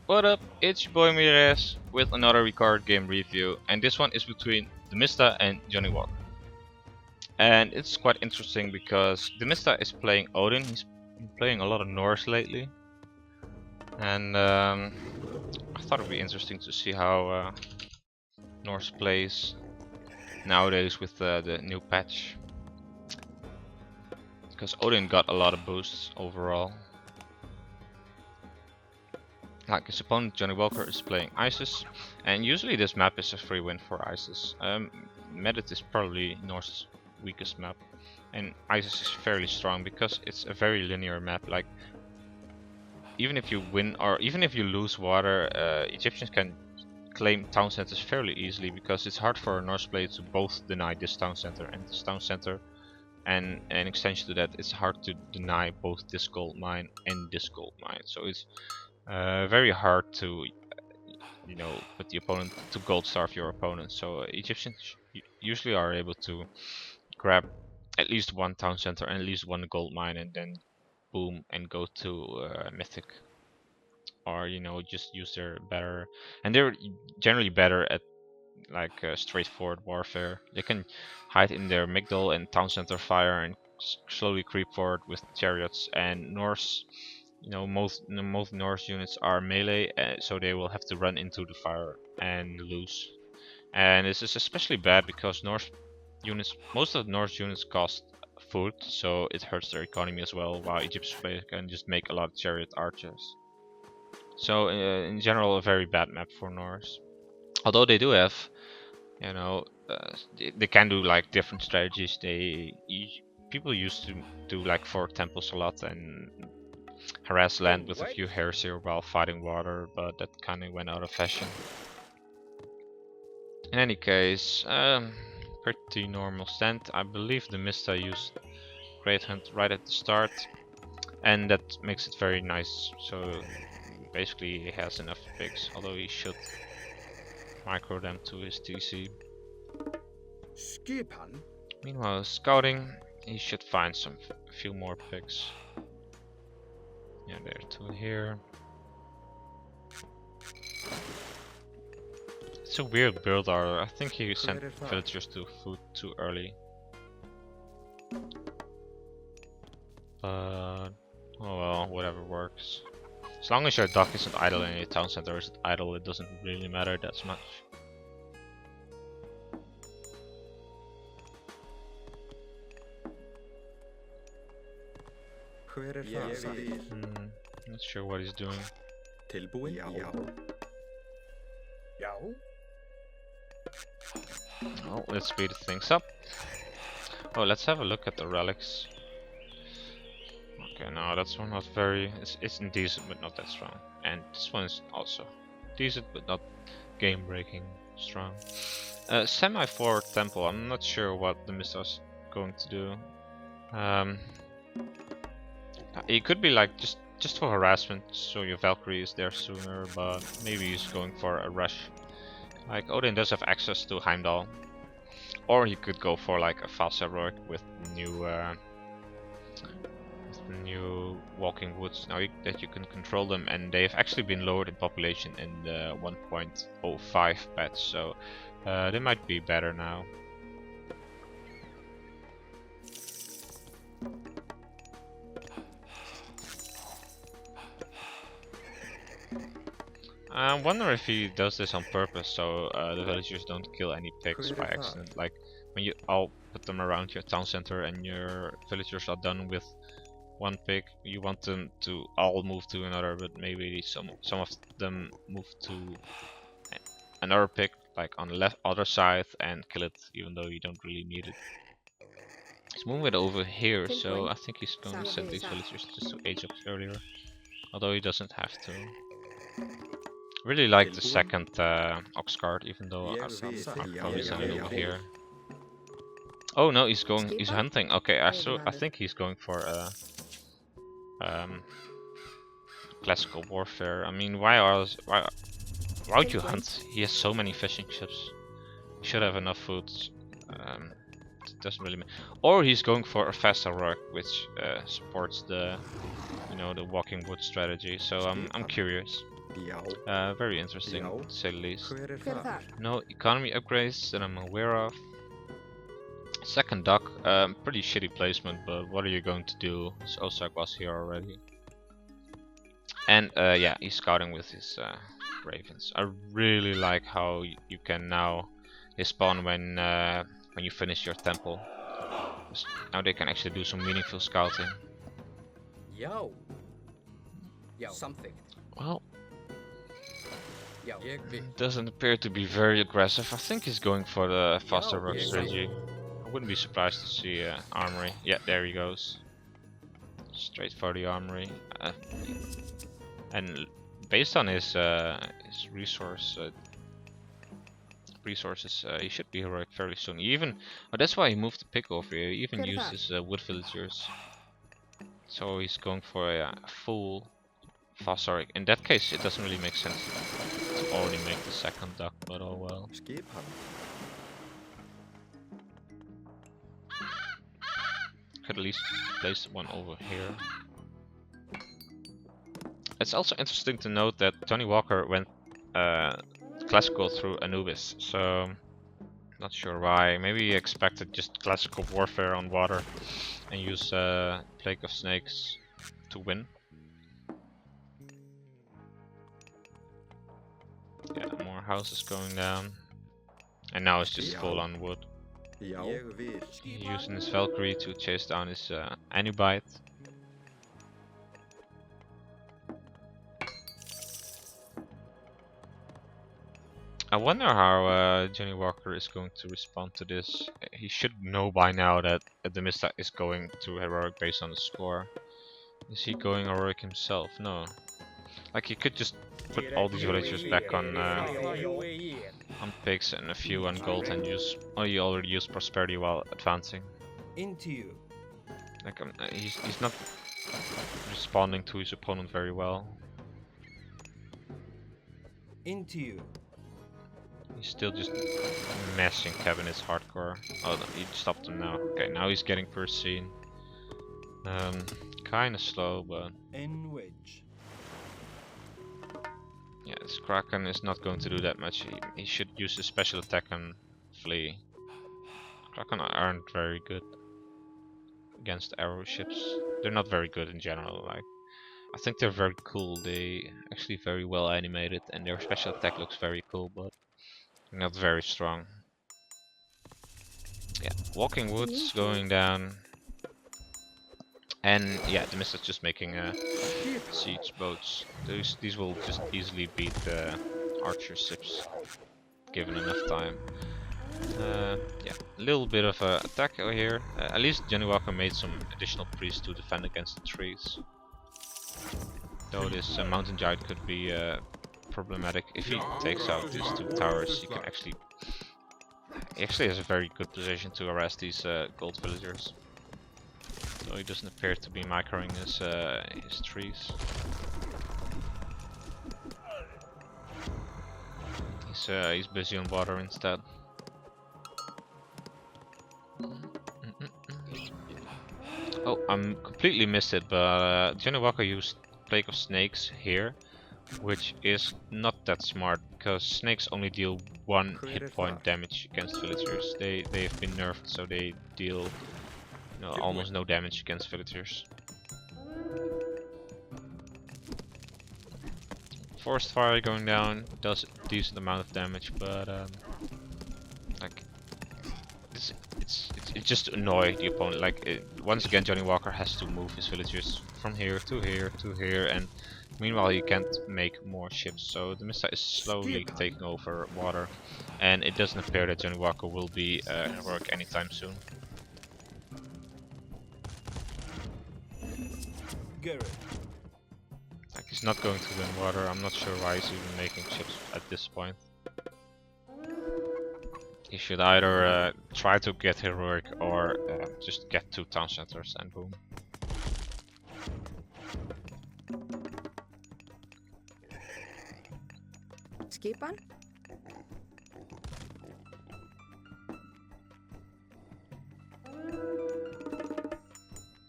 What up, it's your boy Mires with another card game review, and this one is between theMista and JohnnyWalker. And it's quite interesting because theMista is playing Odin. He's been playing a lot of Norse lately, and I thought it'd be interesting to see how Norse plays nowadays with the new patch, because Odin got a lot of boosts overall. Like his opponent JohnnyWalker is playing Isis, and usually this map is a free win for Isis. Medit is probably Norse's weakest map, and Isis is fairly strong because it's a very linear map. Like, even if you win or even if you lose water, Egyptians can claim town centers fairly easily because it's hard for a Norse player to both deny this town center and this town center. And an extension to that, it's hard to deny both this gold mine and this gold mine. So it's very hard to, put the opponent to gold starve your opponent. So Egyptians usually are able to grab at least one town center and at least one gold mine, and then boom and go to mythic, or just use their better, and they're generally better at like straightforward warfare. They can hide in their migdal and town center fire and slowly creep forward with chariots. And Norse, most Norse units are melee, so they will have to run into the fire and lose. And this is especially bad because most of the Norse units cost food, so it hurts their economy as well, while Egyptian players can just make a lot of chariot archers. So in general, a very bad map for Norse. Although they do have, they can do like different strategies. People used to do like fort temples a lot and harass land with a few here while fighting water, but that kind of went out of fashion. In any case, pretty normal stand. I believe theMista used Great Hunt right at the start, and that makes it very nice. So basically he has enough picks, although he should micro them to his TC. Meanwhile, scouting, he should find a few more picks. Yeah, there are two here. It's a weird build order. I think he sent villagers to food too early. But oh well, whatever works. As long as your dock isn't idle and your town center isn't idle, it doesn't really matter that much. Not sure what he's doing. Oh, let's speed things up. Oh, let's have a look at the relics. Okay, no, that's one not very. It's decent, but not that strong. And this one is also decent, but not game-breaking strong. Semi-forward temple. I'm not sure what theMista is going to do. It could be like just for harassment, so your Valkyrie is there sooner, but maybe he's going for a rush. Like, Odin does have access to Heimdall, or he could go for like a fast heroic with new walking woods. Now that you can control them, and they've actually been lowered in population in the 1.05 patch, so they might be better now. I wonder if he does this on purpose, so the villagers don't kill any pigs by accident. Like, when you all put them around your town center and your villagers are done with one pig, you want them to all move to another, but maybe some of them move to another pig, like on the other side, and kill it, even though you don't really need it. He's moving it over here, so I think he's going to send these villagers just to age up earlier, although he doesn't have to. Really like the second ox card, even though I'll probably send it over here. Oh no, he's hunting. Okay, I think he's going for classical warfare. I mean, why would you hunt? He has so many fishing ships. He should have enough food. It doesn't really matter. Or he's going for a fast heroic, which supports the the walking wood strategy. So I'm curious. Very interesting, to say the least. Hver þar? No economy upgrades that I'm aware of. Second dock, pretty shitty placement, but what are you going to do? His Osag was here already. And yeah, he's scouting with his ravens. I really like how you can now spawn when you finish your temple. Now they can actually do some meaningful scouting. Yo. Something. Well, Yo. doesn't appear to be very aggressive. I think he's going for the faster rock strategy. I wouldn't be surprised to see armory. Yeah, there he goes. Straight for the armory. And based on his resources, he should be heroic fairly soon. That's why he moved the pick over here. He even used his wood villagers. So he's going for a full fast heroic. In that case, it doesn't really make sense to already make the second dock, but oh well. Could at least place one over here. It's also interesting to note that JohnnyWalker went classical through Anubis, so not sure why. Maybe he expected just classical warfare on water and use Plague of Snakes to win. Yeah, more houses going down, and now it's just full on wood. Using his Valkyrie to chase down his Anubite. I wonder how JohnnyWalker is going to respond to this. He should know by now that theMista is going to heroic based on the score. Is he going heroic himself? No. Like, he could just put all these villagers back on pigs and a few on gold and use. Oh, you already used prosperity while advancing. Into you. Like, he's not responding to his opponent very well. Into you. He's still just mashing cabinets hardcore. Oh, no, he stopped him now. Okay, now he's getting first scene. Kinda slow, but In which. yeah, this Kraken is not going to do that much. He should use his special attack and flee. Kraken aren't very good against arrow ships. They're not very good in general. Like, I think they're very cool. They actually very well animated, and their special attack looks very cool, but not very strong. Yeah, walking woods going down, and yeah, theMista is just making siege boats. These will just easily beat the archer ships, given enough time. Yeah, a little bit of a attack over here. At least JohnnyWalker made some additional priests to defend against the trees. Though this mountain giant could be problematic. If he takes out these two towers, he actually has a very good position to harass these gold villagers. Though he doesn't appear to be microing his trees. He's busy on water instead. Oh, I'm completely missed it, but JohnnyWalker used Plague of Snakes here, which is not that smart because snakes only deal 1 hit point damage against villagers. They've been nerfed, so they deal almost no damage against villagers. Forest fire going down does a decent amount of damage, but like it's just to annoy the opponent. Like once again, JohnnyWalker has to move his villagers from here to here to here, and meanwhile he can't make more ships. So theMista is slowly taking over water, and it doesn't appear that JohnnyWalker will be heroic anytime soon. Like, he's not going to win water. I'm not sure why he's even making ships at this point. He should either try to get heroic or just get 2 town centers and boom. Skipan?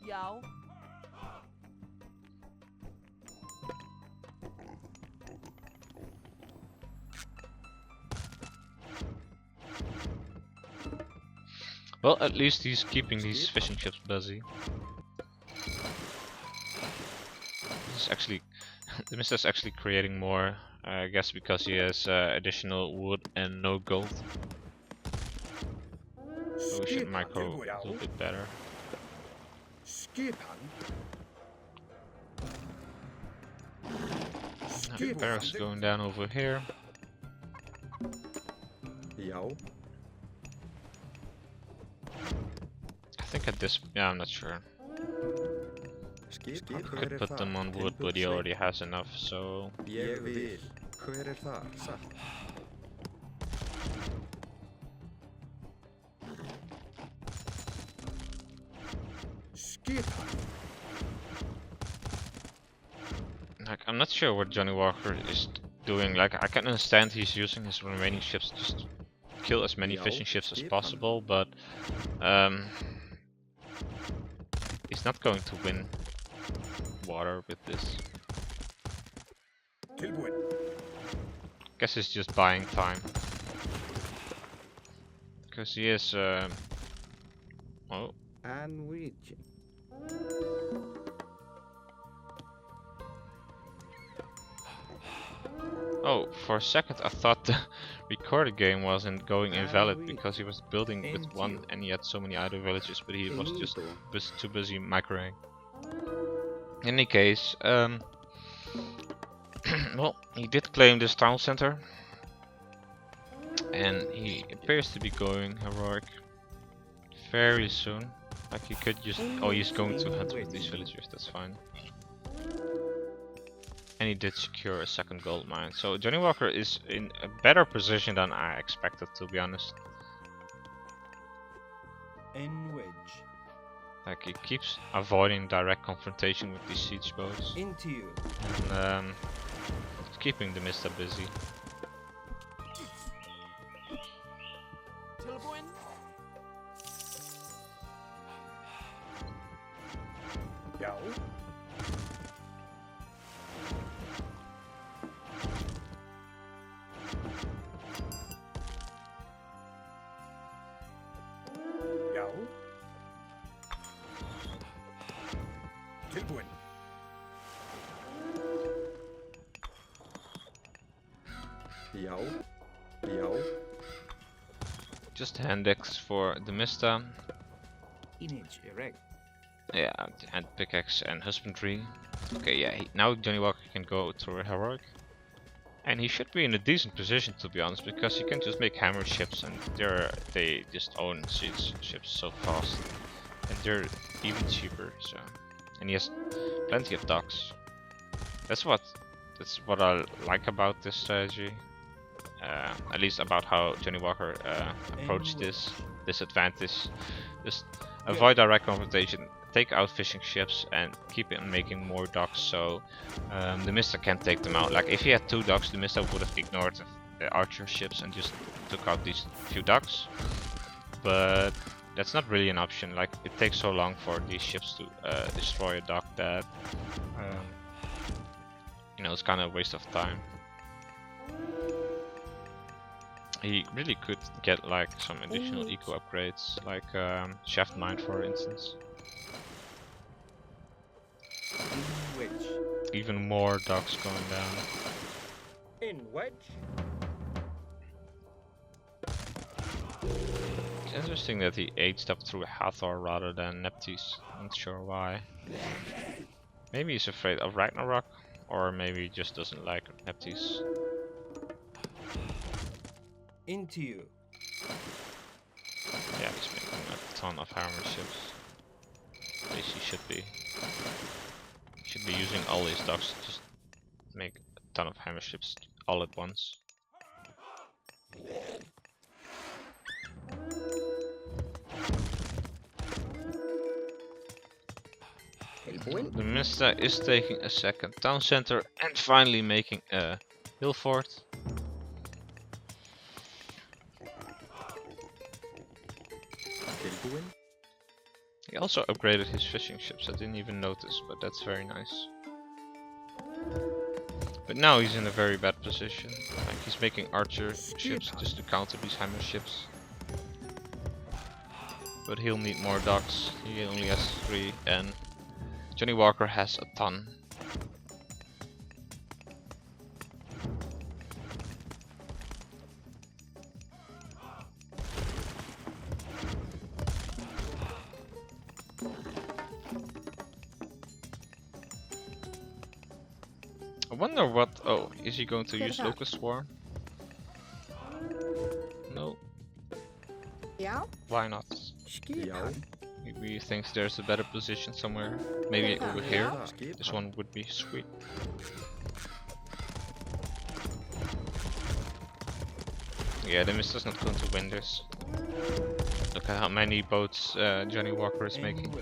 Já. Well, at least he's keeping these fishing ships busy. He's actually, the Mista is actually creating more, I guess because he has additional wood and no gold. So we should micro a little bit better. The barracks going down over here. I think at this, yeah, I'm not sure. Could put them on wood, but he already has enough, so... Like, I'm not sure what JohnnyWalker is doing. Like, I can understand he's using his remaining ships to just kill as many fishing ships as possible, but he's not going to win water with this. Guess he's just buying time. Because he is oh. Oh, for a second I thought the recorder game wasn't going invalid because he was building with one and he had so many idle villages, but he was just too busy microing. In any case, well, he did claim this town center, and he appears to be going heroic very soon. Like he could just, oh, he's going to hunt with these villagers, that's fine. And he did secure a second gold mine. So JohnnyWalker is in a better position than I expected, to be honest. Like he keeps avoiding direct confrontation with these siege boats. And it's keeping theMista busy. Just hand-axe for theMista. Yeah, and pickaxe and husbandry. Okay, yeah, now JohnnyWalker can go through a heroic. And he should be in a decent position, to be honest, because he can just make hammer ships and they just own siege ships so fast. And they're even cheaper, so. And he has plenty of docks. That's what I like about this strategy. At least about how JohnnyWalker approached this advantage. Just avoid direct confrontation, take out fishing ships, and keep on making more docks so theMista can't take them out. Like if he had 2 docks, theMista would have ignored the archer ships and just took out these few docks. But that's not really an option. Like it takes so long for these ships to destroy a dock that you know, it's kind of a waste of time. He really could get like some additional eco upgrades, like shaft mine for instance. Even more docks going down. It's interesting that he aged up through Hathor rather than Nephthys. Not sure why. Maybe he's afraid of Ragnarok, or maybe he just doesn't like Nephthys. Yeah, he's making a ton of hammer ships. At least he should be. He should be using all these docks to just make a ton of hammer ships all at once. theMista is taking a second town center and finally making a hill fort. He also upgraded his fishing ships, I didn't even notice, but that's very nice. But now he's in a very bad position. Like he's making archer ships just to counter these hammer ships. but he'll need more docks. He only has 3, and JohnnyWalker has a ton. I wonder what. Oh, is he going to use Locust Swarm? No. Yeah. Why not? Maybe he thinks there's a better position somewhere. Maybe over here. This one would be sweet. Yeah, the Mista's not going to win this. Look at how many boats JohnnyWalker is making.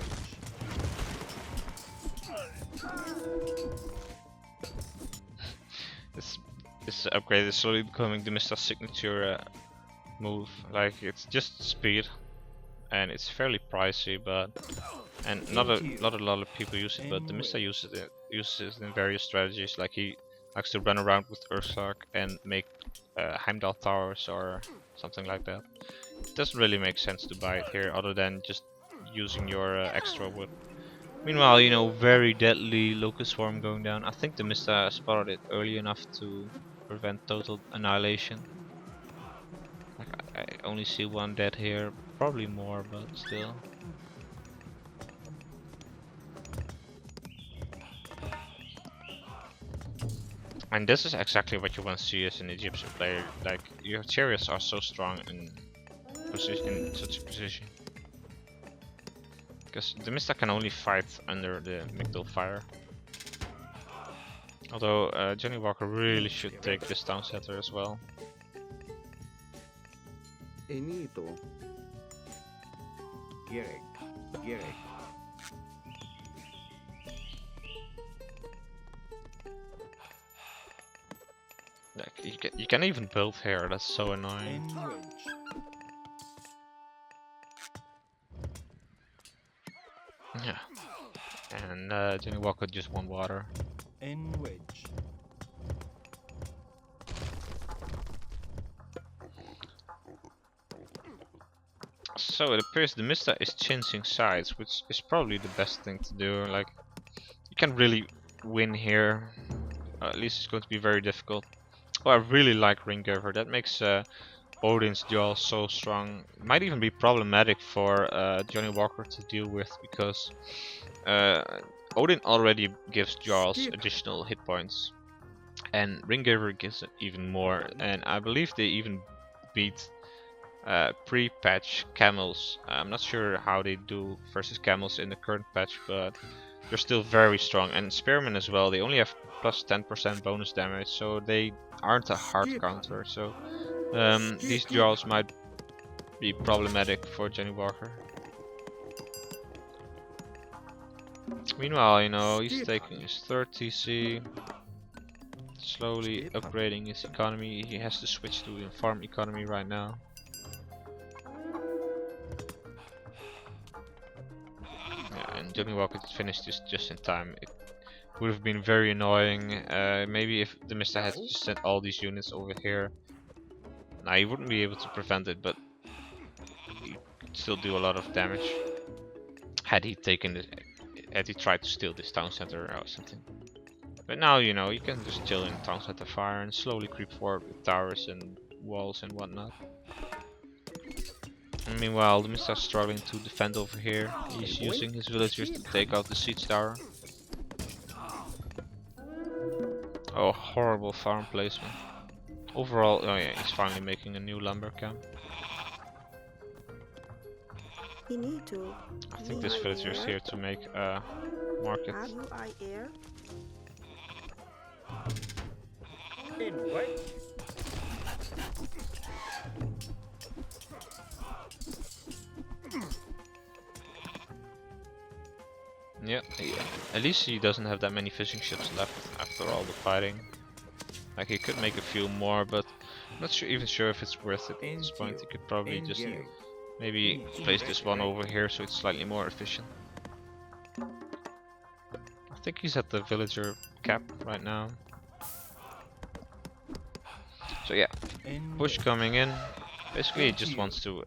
This upgrade is slowly becoming the Mista's signature move. Like, it's just speed, and it's fairly pricey, but not a lot of people use it. But the Mista uses it in various strategies. Like, he likes to run around with Ursak and make Heimdall towers or something like that. It doesn't really make sense to buy it here, other than just using your extra wood. Meanwhile, you know, very deadly Locust Swarm going down. I think the Mista spotted it early enough to prevent total annihilation. Like, I only see one dead here, probably more, but still. And this is exactly what you want to see as an Egyptian player. Like, your chariots are so strong in such a position. Because the Mista can only fight under the Migdal fire. Although JohnnyWalker really should take this town center as well. Enito. Gerek. Like, you can even build here, that's so annoying. Yeah. And JohnnyWalker just won water. So it appears the Mista is changing sides, which is probably the best thing to do. Like, you can really win here. At least it's going to be very difficult. Oh, I really like Ringgiver. That makes Odin's duel so strong. It might even be problematic for JohnnyWalker to deal with, because Odin already gives Jarls additional hit points, and Ringgiver gives it even more. And I believe they even beat pre-patch camels. I'm not sure how they do versus camels in the current patch, but they're still very strong. And Spearmen as well, they only have plus 10% bonus damage, so they aren't a hard counter. So these duels might be problematic for JohnnyWalker. Meanwhile, you know, he's taking his third TC, slowly upgrading his economy. He has to switch to a farm economy right now. And JohnnyWalker finished this just in time. It would have been very annoying. Maybe if the Mista had just sent all these units over here. Now he wouldn't be able to prevent it, but he could still do a lot of damage. Had he tried to steal this town center or something. But now, you know, you can just chill in town center fire and slowly creep forward with towers and walls and whatnot. And meanwhile, the Mista is struggling to defend over here. He's using his villagers to take out the siege tower. Oh, horrible farm placement. Overall, oh yeah, he's finally making a new lumber camp. I think this villager is here to make a market. Yeah, at least he doesn't have that many fishing ships left after all the fighting. Like, he could make a few more, but I'm not even sure if it's worth it at this point. He could probably just maybe place this one over here so it's slightly more efficient. I think he's at the villager cap right now. So yeah, push coming in. Basically, he just wants to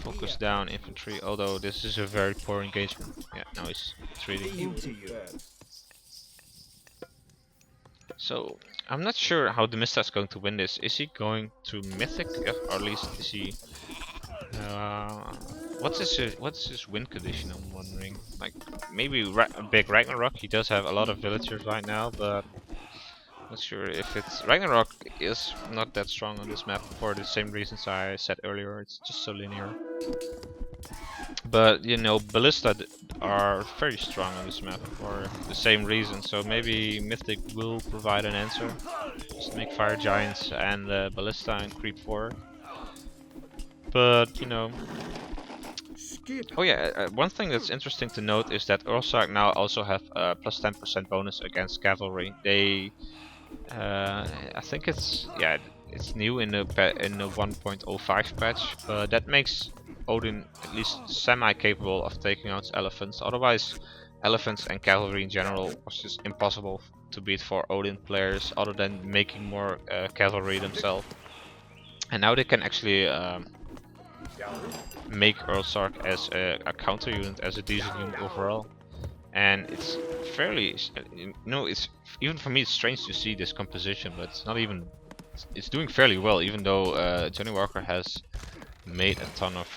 focus down infantry, although this is a very poor engagement. Yeah, now he's retreating. Into you. So, I'm not sure how theMista is going to win this. Is he going to Mythic, or at least is he... what's his win condition, I'm wondering. Like, maybe big Ragnarok. He does have a lot of villagers right now, but... not sure if it's... Ragnarok is not that strong on this map for the same reasons I said earlier. It's just so linear. But, you know, Ballista are very strong on this map for the same reason. So maybe Mythic will provide an answer. Just make Fire Giants and Ballista and creep forward. But, you know... oh yeah, one thing that's interesting to note is that Ursark now also have a plus 10% bonus against cavalry. They... I think it's new in the 1.05 patch, but that makes Odin at least semi-capable of taking out elephants. Otherwise, elephants and cavalry in general was just impossible to beat for Odin players, other than making more cavalry themselves. And now they can actually make Ursark as a counter unit, as a decent unit overall. And it's fairly, you know, it's even for me it's strange to see this composition, but it's not even, it's doing fairly well, even though JohnnyWalker has made a ton of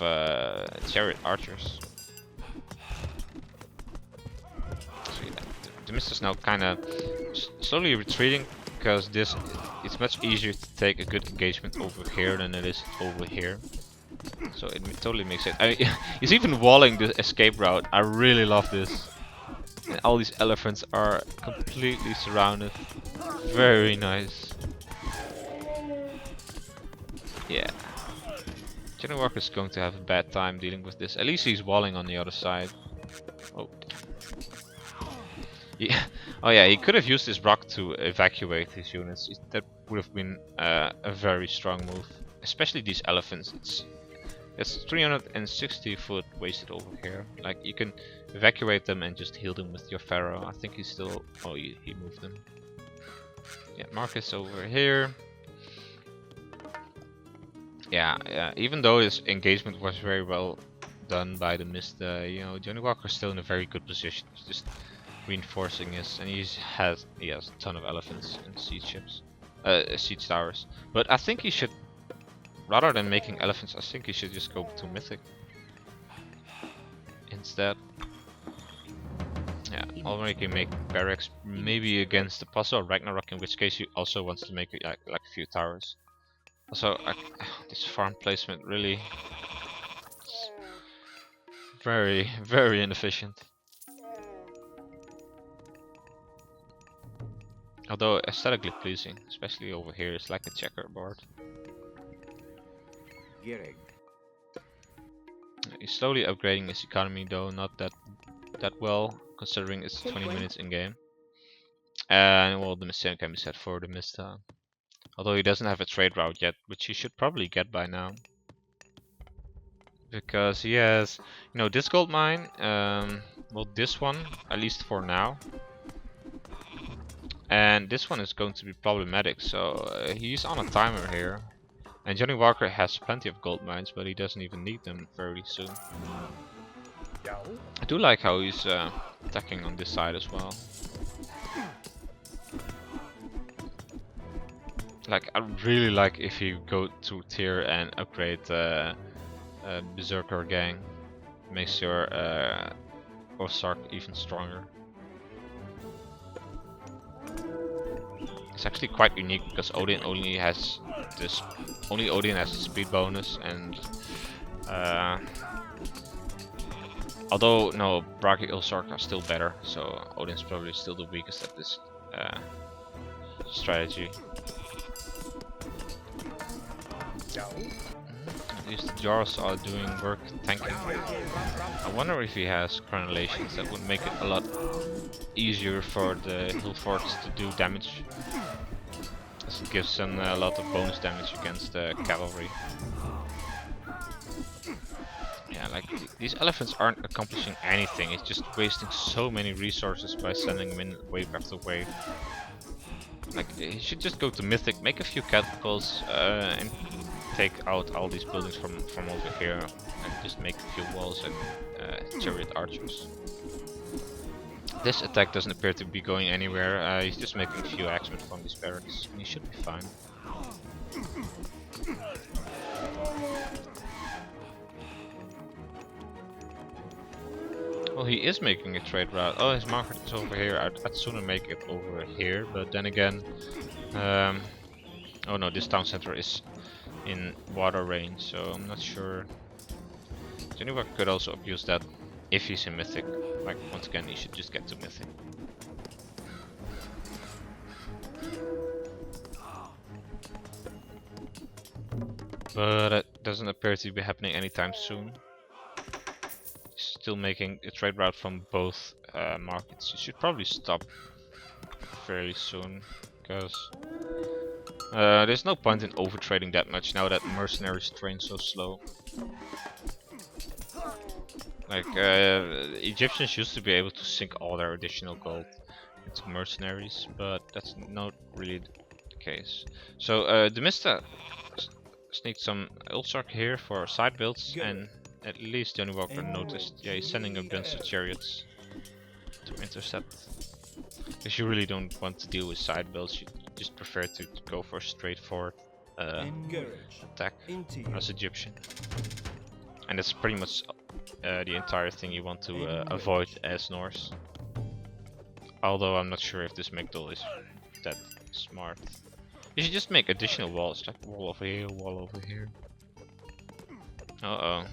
chariot archers. So yeah, theMista is now kind of slowly retreating, because it's much easier to take a good engagement over here than it is over here. So it totally makes sense. I mean, he's even walling the escape route. I really love this. And all these elephants are completely surrounded. Very nice. Yeah. JohnnyWalker is going to have a bad time dealing with this. At least he's walling on the other side. Oh. Yeah. Oh yeah, he could have used this rock to evacuate his units. That would have been a very strong move. Especially these elephants. It's 360 foot wasted over here. Like, you can evacuate them and just heal them with your Pharaoh. I think he's still... oh, he moved them. Yeah, Marcus over here. Yeah, even though his engagement was very well done by theMista, you know, JohnnyWalker is still in a very good position. He's just reinforcing his... and he has a ton of elephants and siege ships. Siege towers. But I think he should... rather than making elephants, I think he should just go to Mythic instead. Yeah, already can make barracks maybe against the puzzle or Ragnarok, in which case he also wants to make like a few towers. Also, this farm placement really very, very inefficient. Although aesthetically pleasing, especially over here, it's like a checkerboard. He's slowly upgrading his economy, though not that well, considering it's 20 minutes in game. And well, the same can be said for theMista. Although he doesn't have a trade route yet, which he should probably get by now. Because he has, you know, this gold mine, well, this one, at least for now. And this one is going to be problematic, so he's on a timer here. And JohnnyWalker has plenty of gold mines, but he doesn't even need them very soon. I do like how he's attacking on this side as well. Like, I really like if you go to tier and upgrade Berserker Gang. Makes your Ursark even stronger. It's actually quite unique because Odin only has this. Only Odin has the speed bonus, and although no, Bragi Ursark are still better, so Odin's probably still the weakest at this strategy. At least the Jars are doing work tanking. I wonder if he has crenellations. That would make it a lot easier for the hill forts to do damage. As it gives them a lot of bonus damage against the cavalry. Yeah, like these elephants aren't accomplishing anything. It's just wasting so many resources by sending them in wave after wave. Like, he should just go to Mythic, make a few catapults, and take out all these buildings from over here and just make a few walls and chariot archers. This attack doesn't appear to be going anywhere. He's just making a few axemen from these barracks, and he should be fine. Well, he is making a trade route. Oh, his market is over here. I'd sooner make it over here, but then again, oh no, this town center is in water range, so I'm not sure. JohnnyWalker could also abuse that if he's in Mythic. Like, once again, he should just get to Mythic. But it doesn't appear to be happening anytime soon. Still making a trade route from both markets. You should probably stop fairly soon, because there's no point in overtrading that much now that mercenaries train so slow. Like, Egyptians used to be able to sink all their additional gold into mercenaries, but that's not really the case. So theMista sneaked some Ulsark here for side builds, and at least JohnnyWalker noticed. Yeah, he's sending a bunch of chariots to intercept. Because you really don't want to deal with side builds, you just prefer to go for a straightforward attack as Egyptian. And that's pretty much the entire thing you want to avoid as Norse. Although I'm not sure if this Migdol is that smart. You should just make additional walls, like wall over here, wall over here. Uh-oh.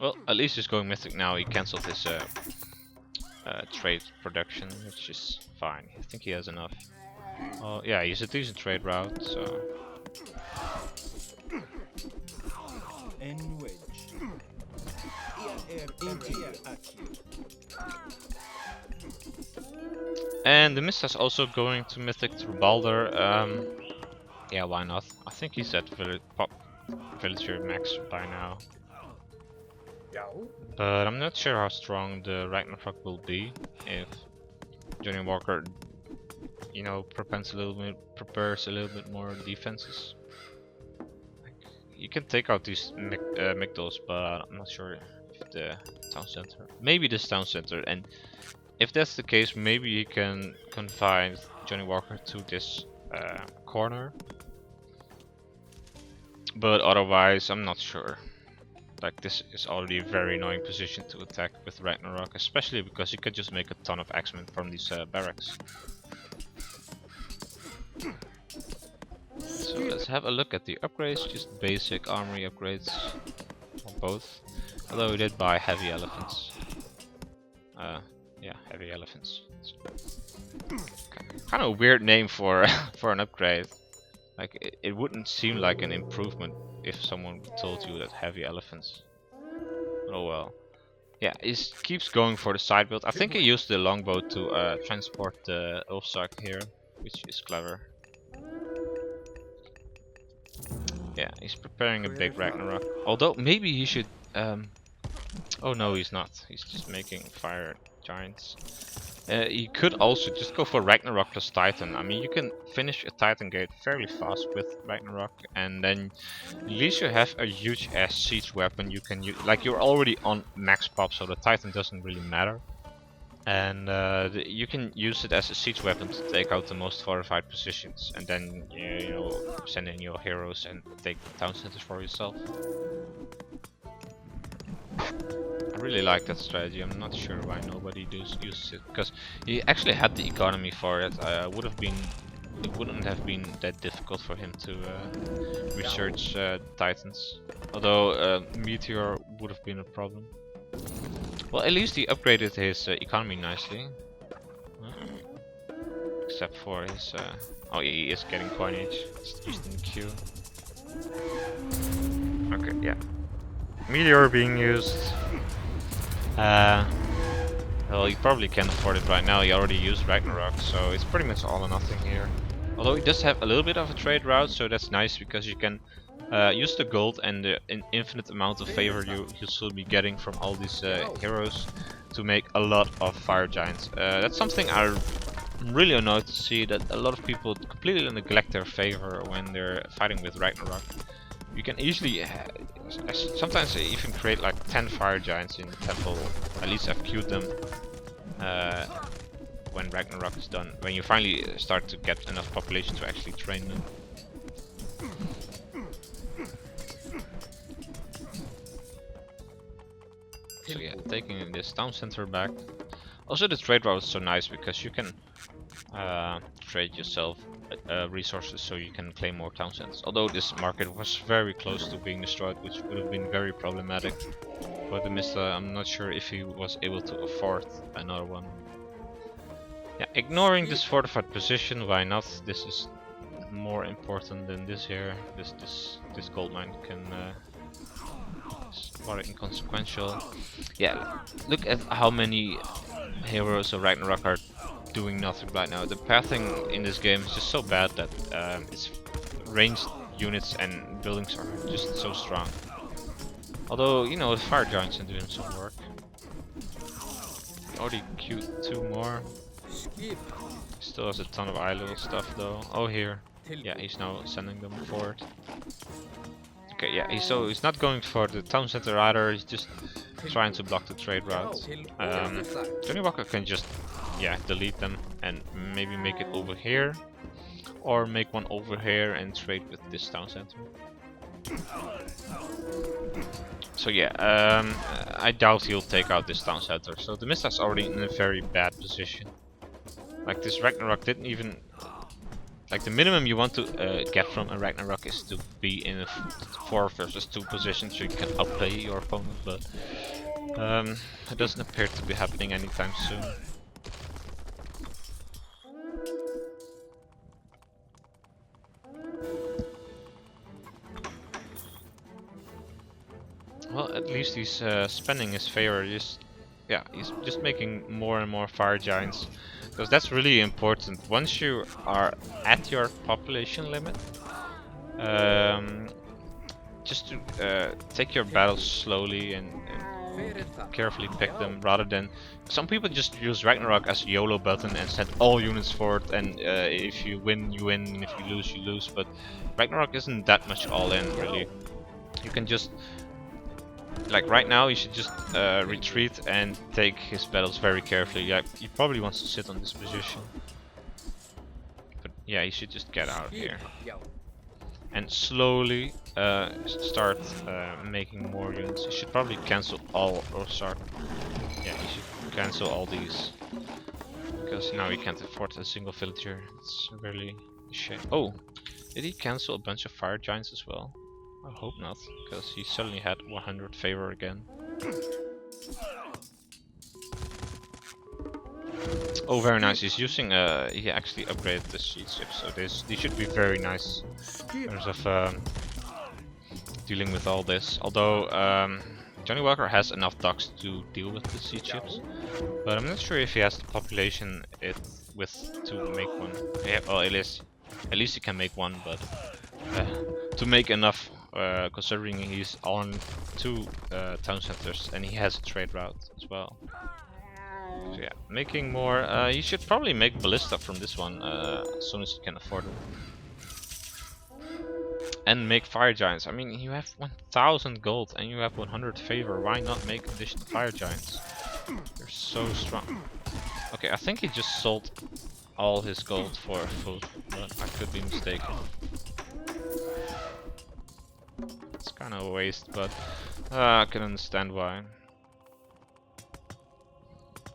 Well, at least he's going Mythic now. He cancelled his trade production, which is fine. I think he has enough. Oh yeah, he's a decent trade route, so... And theMista's also going to Mythic through Balder. Yeah, why not? I think he's at villager max by now. But I'm not sure how strong the Ragnarok will be if JohnnyWalker, you know, prepares a little bit more defenses. Like, you can take out these Migdols, but I'm not sure if the town center. Maybe this town center, and if that's the case, maybe you can confine JohnnyWalker to this corner. But otherwise, I'm not sure. Like, this is already a very annoying position to attack with Ragnarok, especially because you could just make a ton of axemen from these barracks. So let's have a look at the upgrades, just basic armory upgrades, or both. Although we did buy heavy elephants. Yeah, heavy elephants. Kind of a weird name for for an upgrade. Like, it wouldn't seem like an improvement if someone told you that heavy elephants. Oh well. Yeah, he keeps going for the side build. I think he used the longbow to transport the Ulfsark here, which is clever. Yeah, he's preparing a big Ragnarok. Although maybe he should... oh no, he's not. He's just making fire giants. You could also just go for Ragnarok plus Titan. I mean, you can finish a Titan gate fairly fast with Ragnarok, and then at least you have a huge ass siege weapon you can use. Like, you're already on max pop, so the Titan doesn't really matter. And you can use it as a siege weapon to take out the most fortified positions, and then you know, send in your heroes and take town centers for yourself. I really like that strategy. I'm not sure why nobody uses it, because he actually had the economy for it. It wouldn't have been that difficult for him to research Titans. Although Meteor would have been a problem. Well, at least he upgraded his economy nicely. Except for his... oh, yeah, he is getting coinage. It's used in the queue. Okay, yeah. Meteor being used. Well, he probably can't afford it right now. He already used Ragnarok, so it's pretty much all or nothing here. Although he does have a little bit of a trade route, so that's nice because you can use the gold and the infinite amount of favor you'll still be getting from all these heroes to make a lot of fire giants. That's something I'm really annoyed to see, that a lot of people completely neglect their favor when they're fighting with Ragnarok. You can easily, sometimes even create like 10 fire giants in the temple, at least I've queued them when Ragnarok is done, when you finally start to get enough population to actually train them. So yeah, taking this town center back. Also the trade route is so nice because you can trade yourself resources so you can claim more town centers. Although this market was very close to being destroyed, which would have been very problematic for theMista. I'm not sure if he was able to afford another one. Yeah, ignoring this fortified position, why not? This is more important than this here. This gold mine can is quite inconsequential. Yeah, look at how many heroes of Ragnarok are doing nothing right now. The pathing in this game is just so bad that its ranged units and buildings are just so strong. Although, you know, the fire giants are doing some work. Already queued 2 more. Still has a ton of idle stuff though. Oh, here. Yeah, he's now sending them forward. Okay, yeah, he's not going for the town center either. He's just trying to block the trade route. JohnnyWalker can just, yeah, delete them and maybe make it over here, or make one over here and trade with this town center. So yeah, I doubt he'll take out this town center. So theMista's already in a very bad position. Like this Ragnarok didn't even, like the minimum you want to get from a Ragnarok is to be in a 4 versus 2 position so you can outplay your opponent, but it doesn't appear to be happening anytime soon. Well, at least he's spending his favor. He's just making more and more fire giants, because that's really important. Once you are at your population limit, just to take your battles slowly and carefully pick them, rather than some people just use Ragnarok as a YOLO button and send all units forward, and if you win you win, and if you lose you lose. But Ragnarok isn't that much all in, really. You can just, like right now, you should just retreat and take his battles very carefully. Yeah, he probably wants to sit on this position, but yeah, he should just get out of here and slowly start making more units. He should probably cancel all, or start. Yeah, he should cancel all these, because now he can't afford a single villager. It's really a shame. Oh, did he cancel a bunch of fire giants as well? I hope not, because he suddenly had 100 favor again. Oh, very nice. He's using he actually upgraded the siege ships, so these should be very nice in terms of dealing with all this. Although JohnnyWalker has enough docks to deal with the siege ships, but I'm not sure if he has the population to make one. Yeah, well, at least he can make one, but to make enough. Considering he's on 2 town centers and he has a trade route as well. So yeah, making more. He should probably make ballista from this one as soon as he can afford it. And make fire giants. I mean, you have 1000 gold and you have 100 favor. Why not make additional fire giants? They're so strong. Okay, I think he just sold all his gold for food, but I could be mistaken. It's kind of a waste, but I can understand why.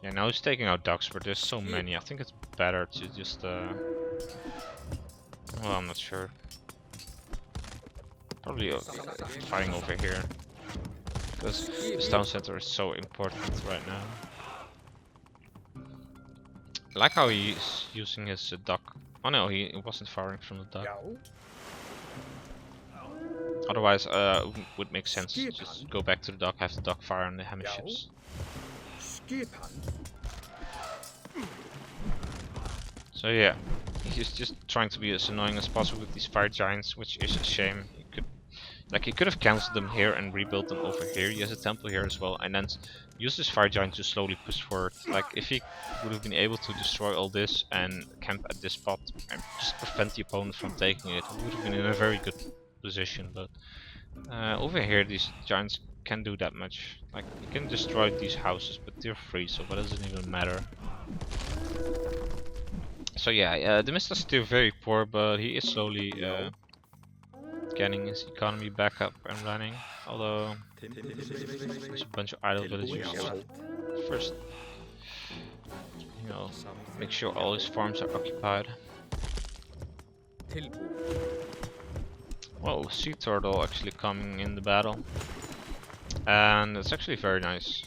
Yeah, now he's taking out ducks, but there's so many. I think it's better to just well, I'm not sure. Probably fighting over here, because this town center is so important right now. I like how he's using his duck. Oh no, he wasn't firing from the duck. Otherwise, would make sense to just go back to the dock, have the dock fire on the hammer ships. So yeah, he's just trying to be as annoying as possible with these fire giants, which is a shame. Like, he could have cancelled them here and rebuilt them over here. He has a temple here as well, and then use this fire giant to slowly push forward. Like, if he would have been able to destroy all this and camp at this spot and just prevent the opponent from taking it, he would have been in a very good position. But over here, these giants can't do that much. Like, you can destroy these houses, but they're free, so that doesn't even matter. So yeah, theMista's still very poor, but he is slowly getting his economy back up and running. Although there's a bunch of idle villagers. First, you know, make sure all his farms are occupied. Whoa, sea turtle actually coming in the battle, and it's actually very nice.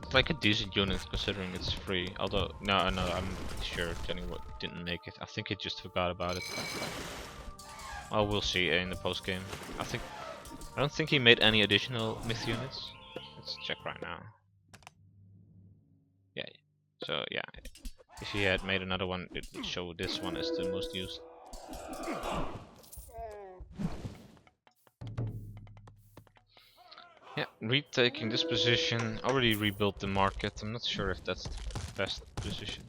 It's like a decent unit considering it's free. Although no, I'm sure JohnnyWalker didn't make it. I think he just forgot about it. Well, we'll see in the post game. I don't think he made any additional myth units. Let's check right now. Yeah. So yeah, if he had made another one, it would show this one as the most used. Yeah, retaking this position. Already rebuilt the market. I'm not sure if that's the best position.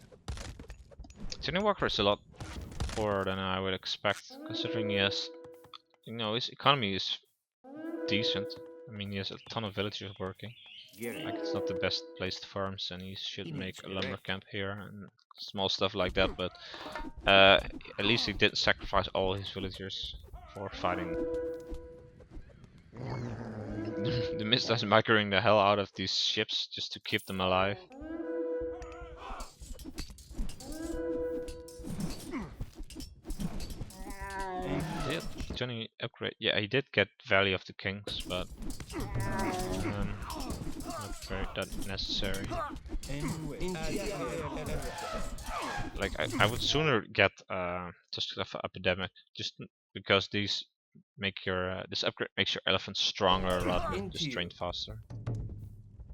JohnnyWalker is a lot poorer than I would expect, considering he has, you know, his economy is decent. I mean, he has a ton of villagers working. Like, it's not the best placed farms, and he should make a lumber camp here and small stuff like that. But at least he didn't sacrifice all his villagers for fighting. theMista is microing the hell out of these ships just to keep them alive. Did Johnny upgrade? Yeah, he did get Valley of the Kings, but not very that necessary. Like, I would sooner get just epidemic, just because these make your this upgrade makes your elephants stronger rather than just train faster.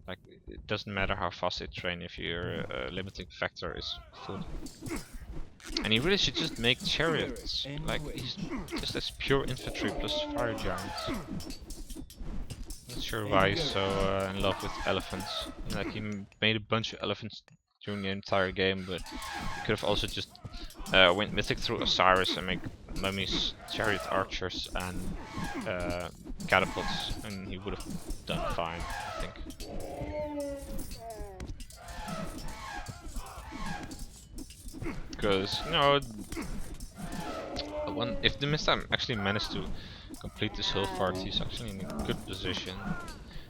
Like, it doesn't matter how fast they train if your limiting factor is food. And he really should just make chariots. Like, he's just as pure infantry plus fire giants. Not sure why he's so in love with elephants. Like, he made a bunch of elephants during the entire game, but he could have also just went mythic through Osiris and make mummies, chariot archers, and catapults, and he would have done fine, I think. Because, you know, if theMista actually managed to complete this hill fort, he's actually in a good position.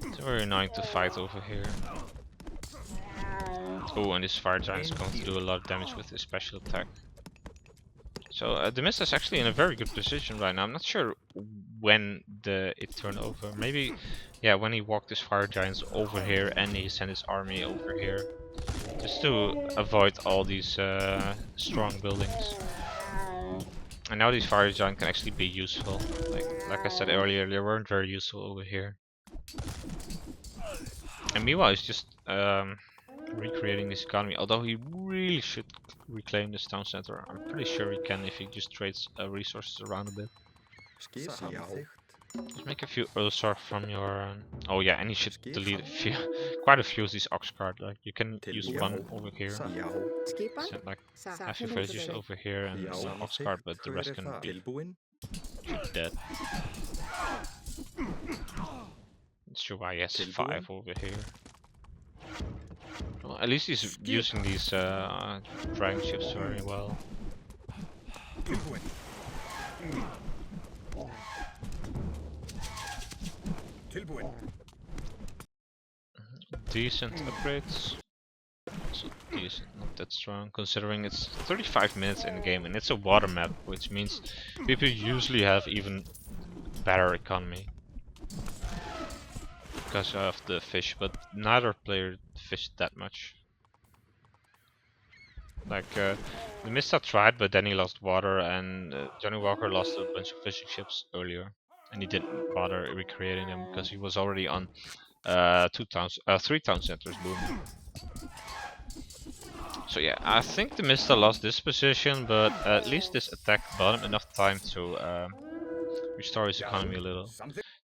It's very annoying to fight over here. Oh, and this fire giant is going to do a lot of damage with his special attack. So theMista is actually in a very good position right now. I'm not sure when it turned over. Maybe, yeah, when he walked his fire giants over here and he sent his army over here. Just to avoid all these strong buildings. And now these fire giants can actually be useful. Like I said earlier, they weren't very useful over here. And meanwhile, he's just recreating this economy. Although he really should reclaim this town center. I'm pretty sure he can if he just trades resources around a bit. Just make a few Ulsar from your. Oh yeah, and he should delete quite a few of these ox cards. Like, you can use one over here. Send like half your villagers over here and one ox card, but the rest can be dead. Not sure why he has 5 over here. Well, at least he's using these dragon ships very well. Decent upgrades. So decent, not that strong, considering it's 35 minutes in the game and it's a water map, which means people usually have even better economy because of the fish, but neither player fished that much. Like, theMista tried, but then he lost water, and JohnnyWalker lost a bunch of fishing ships earlier, and he didn't bother recreating them because he was already on 3 town centers booming. So yeah, I think theMista lost this position, but at least this attack bought him enough time to restore his economy a little.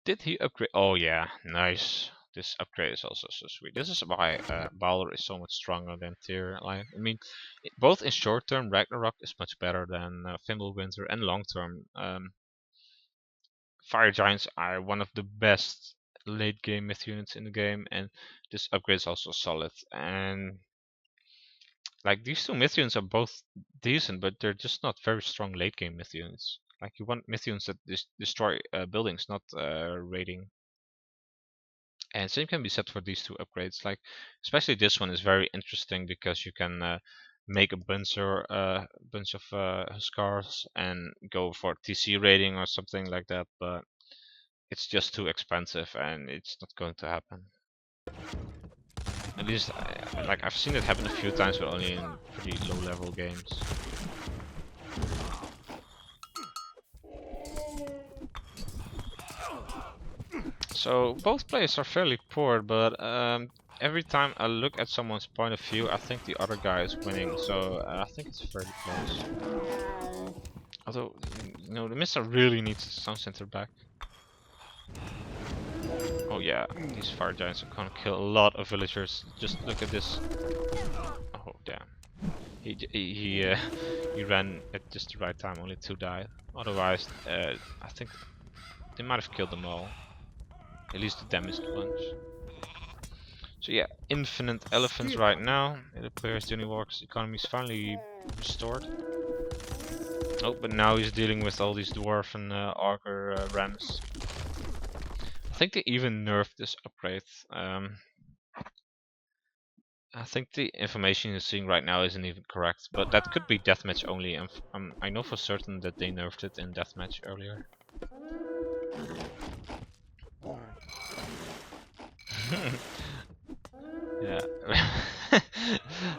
Did he upgrade? Oh yeah, nice. This upgrade is also so sweet. This is why Balor is so much stronger than Tyr. Like, I mean, both in short term, Ragnarok is much better than Fimbulwinter, and long term, Fire Giants are one of the best late game myth units in the game, and this upgrade is also solid. And like, these two myth units are both decent, but they're just not very strong late game myth units. Like, you want myth units that destroy buildings, not raiding. And same can be said for these two upgrades. Like, especially this one is very interesting because you can make a bunch of Huskars and go for TC rating or something like that. But it's just too expensive, and it's not going to happen. At least, like, I've seen it happen a few times, but only in pretty low-level games. So both players are fairly poor, but every time I look at someone's point of view, I think the other guy is winning. So I think it's fairly close. Although, you know, the Mista really needs the Sun Center back. Oh yeah, these fire giants are gonna kill a lot of villagers. Just look at this. Oh damn. He ran at just the right time. Only 2 died. Otherwise, I think they might have killed them all. At least the damaged ones. So yeah, infinite elephants right now. It appears JohnnyWalker's economy is finally restored. Oh, but now he's dealing with all these dwarf and augur rams. I think they even nerfed this upgrade. I think the information you're seeing right now isn't even correct, but that could be deathmatch only. I know for certain that they nerfed it in deathmatch earlier. Yeah.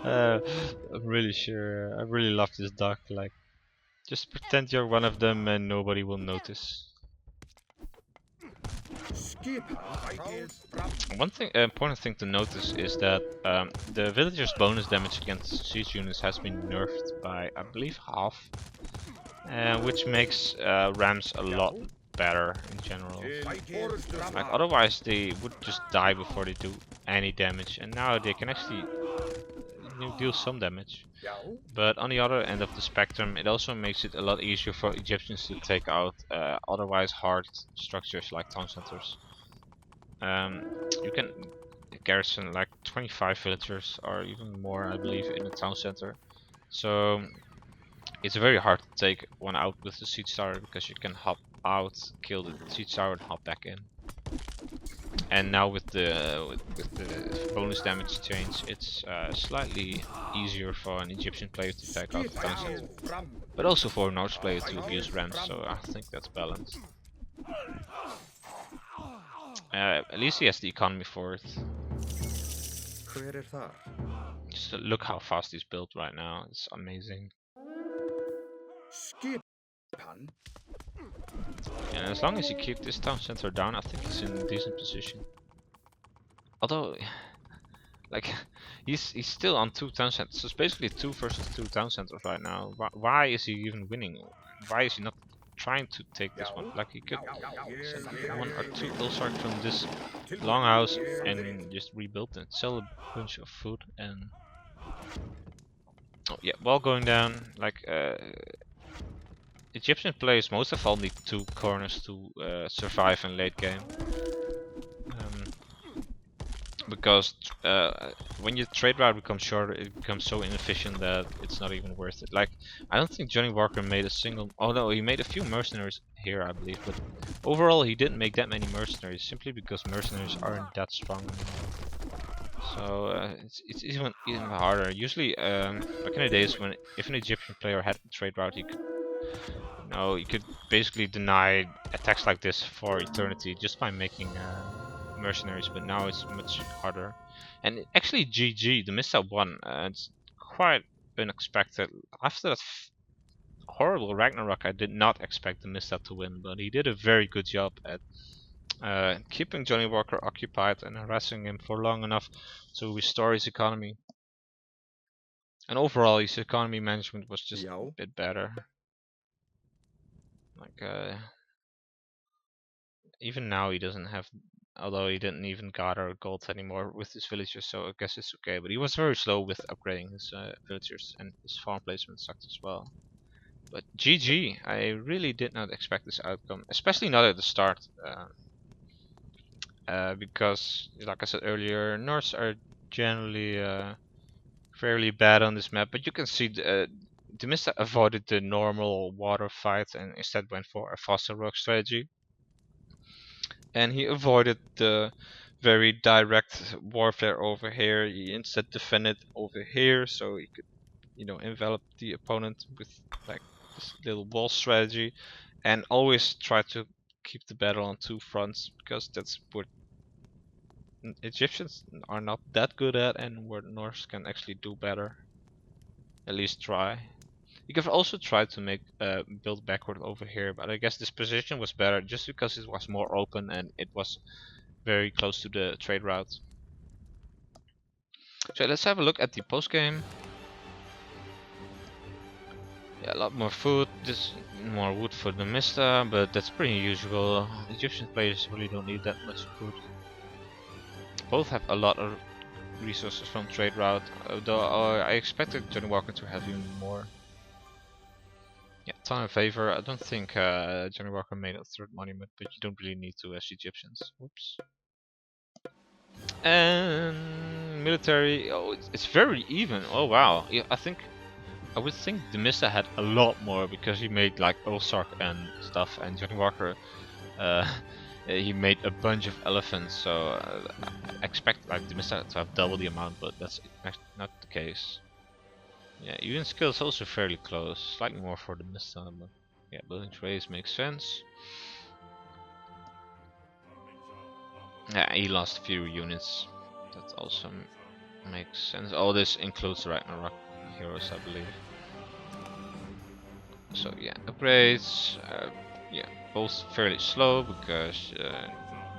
I'm really sure. I really love this duck. Like, just pretend you're one of them and nobody will notice. One thing, important thing to notice is that the villagers' bonus damage against siege units has been nerfed by, I believe, half, which makes rams a lot better in general. Like, otherwise they would just die before they do any damage, and now they can actually deal some damage. But on the other end of the spectrum, it also makes it a lot easier for Egyptians to take out otherwise hard structures like town centers. You can garrison like 25 villagers or even more, I believe, in a town center. So it's very hard to take one out with the siege tower because you can hop out, kill the siege tower, and hop back in. And now with the bonus damage change, it's slightly easier for an Egyptian player to take out the town center, but also for a Norse player to abuse rams. So I think that's balanced. At least he has the economy for it. Just look how fast he's built right now. It's amazing. And as long as you keep this town center down, I think he's in a decent position. Although, like, he's still on 2 town centers. So it's basically 2 versus 2 town centers right now. Why is he even winning? Why is he not trying to take this one? Like, he could send 1 or 2 Ulsark from this longhouse and just rebuild it, sell a bunch of food, and oh yeah, while going down, like, Egyptian players most of all need 2 corners to survive in late game. Because when your trade route becomes shorter, it becomes so inefficient that it's not even worth it. Like, I don't think JohnnyWalker made a single... Oh no, he made a few mercenaries here, I believe, but overall he didn't make that many mercenaries, simply because mercenaries aren't that strong anymore. So it's even harder. Usually, back in the days when if an Egyptian player had a trade route, you could basically deny attacks like this for eternity just by making mercenaries, but now it's much harder. And actually, GG, theMista won. It's quite unexpected. After that horrible Ragnarok, I did not expect theMista to win, but he did a very good job at keeping JohnnyWalker occupied and harassing him for long enough to restore his economy. And overall, his economy management was just a bit better. Like, even now he doesn't have, although he didn't even gather gold anymore with his villagers, so I guess it's okay. But he was very slow with upgrading his villagers, and his farm placement sucked as well. But GG, I really did not expect this outcome, especially not at the start, because, like I said earlier, Norse are generally fairly bad on this map. But you can see theMista avoided the normal water fight and instead went for a faster rogue strategy. And he avoided the very direct warfare over here. He instead defended over here, so he could, envelop the opponent with like this little wall strategy, and always try to keep the battle on two fronts, because that's what Egyptians are not that good at, and where Norse can actually do better. At least try. You could also try to make build backward over here, but I guess this position was better just because it was more open and it was very close to the trade route. So let's have a look at the post game. Yeah, a lot more food, just more wood for theMista, but that's pretty usual. Egyptian players really don't need that much food. Both have a lot of resources from trade route, though I expected JohnnyWalker to have even more. Yeah, time in favor. I don't think JohnnyWalker made a third monument, but you don't really need to as Egyptians. Whoops. And military, oh, it's very even. Oh wow, yeah, I would think theMista had a lot more, because he made like Ulsark and stuff, and JohnnyWalker, he made a bunch of elephants. So I expect like theMista to have double the amount, but that's not the case. Yeah, even skill is also fairly close, slightly more for theMista, but yeah, building trays makes sense. Yeah, he lost a few units. That also makes sense. All this includes Ragnarok heroes, I believe. So yeah, upgrades. Yeah, both fairly slow, because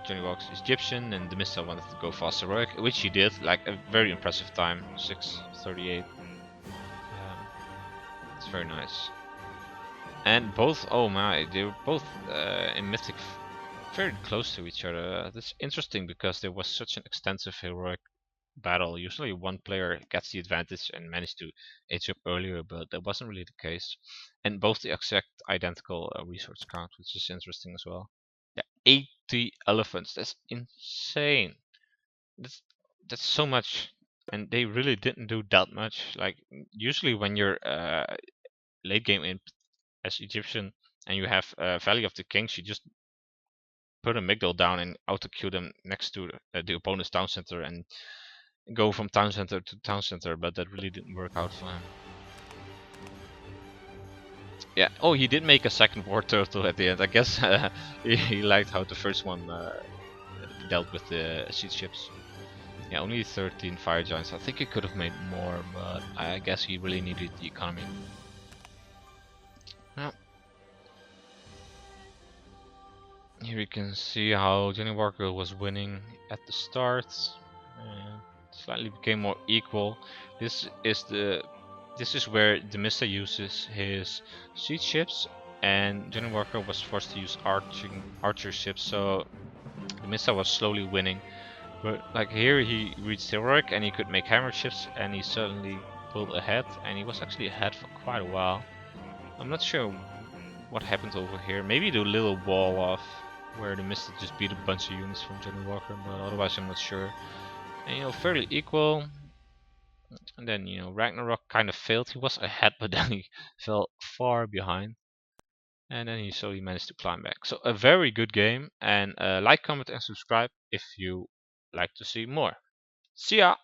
JohnnyWalker is Egyptian and theMista wanted to go faster work, which he did. Like a very impressive time, 6:38. It's very nice. And both, oh my, they were both in Mythic very close to each other. That's interesting, because there was such an extensive heroic battle. Usually one player gets the advantage and managed to age up earlier, but that wasn't really the case. And both the exact identical resource count, which is interesting as well. Yeah, 80 elephants. That's insane. That's that's so much, and they really didn't do that much. Like usually when you're late game in as Egyptian and you have Valley of the Kings, you just put a Migdal down and auto queue them next to the opponent's town center and go from town center to town center, but that really didn't work out for him. Yeah, oh, he did make a second war turtle at the end. I guess he liked how the first one dealt with the siege ships. Yeah, only 13 fire giants. I think he could have made more, but I guess he really needed the economy. Yeah. Here you can see how JohnnyWalker was winning at the start. Slightly became more equal. This is where theMista uses his siege ships, and JohnnyWalker was forced to use archer ships. So theMista was slowly winning, but like here he reached heroic and he could make hammer ships, and he suddenly pulled ahead, and he was actually ahead for quite a while. I'm not sure what happened over here. Maybe the little wall off where theMista just beat a bunch of units from JohnnyWalker, but otherwise I'm not sure. And fairly equal. And then Ragnarok kind of failed. He was ahead, but then he fell far behind, and then he slowly managed to climb back. So a very good game, and like, comment, and subscribe if you like to see more. See ya!